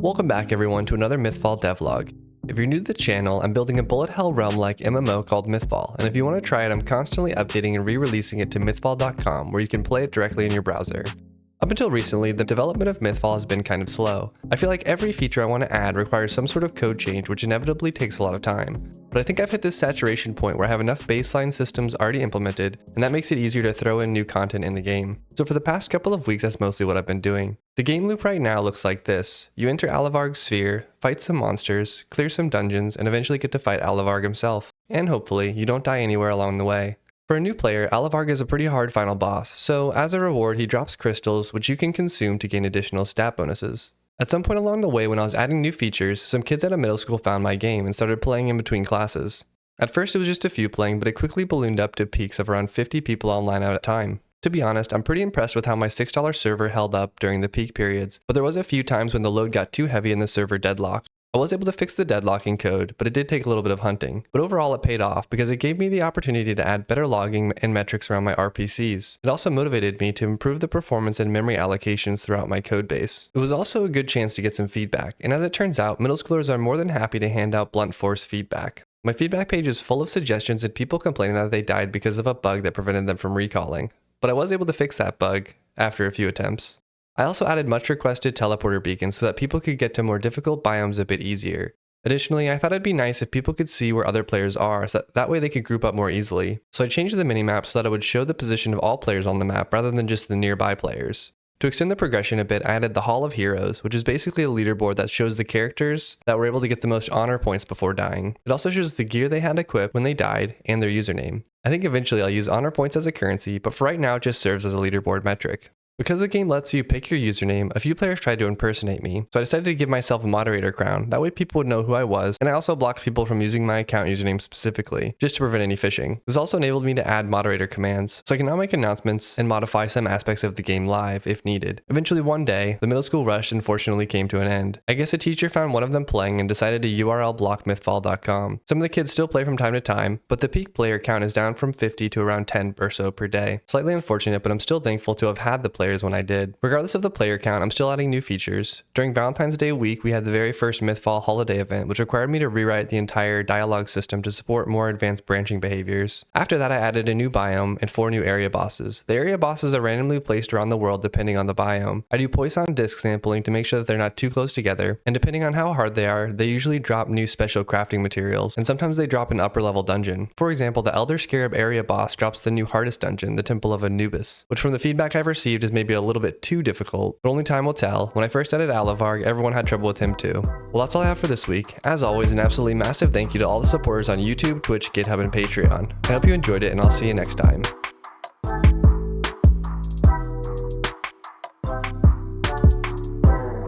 Welcome back everyone to another Mythfall Devlog. If you're new to the channel, I'm building a bullet hell realm-like MMO called Mythfall, and if you want to try it, I'm constantly updating and re-releasing it to mythfall.com where you can play it directly in your browser. Up until recently, the development of Mythfall has been kind of slow. I feel like every feature I want to add requires some sort of code change, which inevitably takes a lot of time. But I think I've hit this saturation point where I have enough baseline systems already implemented, and that makes it easier to throw in new content in the game. So for the past couple of weeks, that's mostly what I've been doing. The game loop right now looks like this. You enter Alavarg's sphere, fight some monsters, clear some dungeons, and eventually get to fight Alavarg himself. And hopefully, you don't die anywhere along the way. For a new player, Alavarg is a pretty hard final boss, so as a reward he drops crystals which you can consume to gain additional stat bonuses. At some point along the way when I was adding new features, some kids at a middle school found my game and started playing in between classes. At first it was just a few playing, but it quickly ballooned up to peaks of around 50 people online at a time. To be honest, I'm pretty impressed with how my $6 server held up during the peak periods, but there was a few times when the load got too heavy and the server deadlocked. I was able to fix the deadlocking code, but it did take a little bit of hunting. But overall it paid off because it gave me the opportunity to add better logging and metrics around my RPCs. It also motivated me to improve the performance and memory allocations throughout my code base. It was also a good chance to get some feedback, and as it turns out, middle schoolers are more than happy to hand out blunt force feedback. My feedback page is full of suggestions and people complaining that they died because of a bug that prevented them from recalling. But I was able to fix that bug after a few attempts. I also added much requested teleporter beacons so that people could get to more difficult biomes a bit easier. Additionally, I thought it'd be nice if people could see where other players are, so that way they could group up more easily. So I changed the minimap so that it would show the position of all players on the map rather than just the nearby players. To extend the progression a bit, I added the Hall of Heroes, which is basically a leaderboard that shows the characters that were able to get the most honor points before dying. It also shows the gear they had equipped when they died and their username. I think eventually I'll use honor points as a currency, but for right now it just serves as a leaderboard metric. Because the game lets you pick your username, a few players tried to impersonate me, so I decided to give myself a moderator crown. That way people would know who I was, and I also blocked people from using my account username specifically, just to prevent any phishing. This also enabled me to add moderator commands, so I can now make announcements and modify some aspects of the game live if needed. Eventually one day, the middle school rush unfortunately came to an end. I guess a teacher found one of them playing and decided to URL block mythfall.com. Some of the kids still play from time to time, but the peak player count is down from 50 to around 10 or so per day. Slightly unfortunate, but I'm still thankful to have had the players when I did. Regardless of the player count, I'm still adding new features. During Valentine's Day week, we had the very first Mythfall holiday event, which required me to rewrite the entire dialogue system to support more advanced branching behaviors. After that, I added a new biome and 4 new area bosses. The area bosses are randomly placed around the world depending on the biome. I do Poisson disc sampling to make sure that they're not too close together, and depending on how hard they are, they usually drop new special crafting materials, and sometimes they drop an upper level dungeon. For example, the Elder Scarab area boss drops the new hardest dungeon, the Temple of Anubis, which from the feedback I've received is maybe a little bit too difficult, but only time will tell. When I first added Alavarg, everyone had trouble with him too. Well, that's all I have for this week. As always, an absolutely massive thank you to all the supporters on YouTube, Twitch, GitHub, and Patreon. I hope you enjoyed it, and I'll see you next time.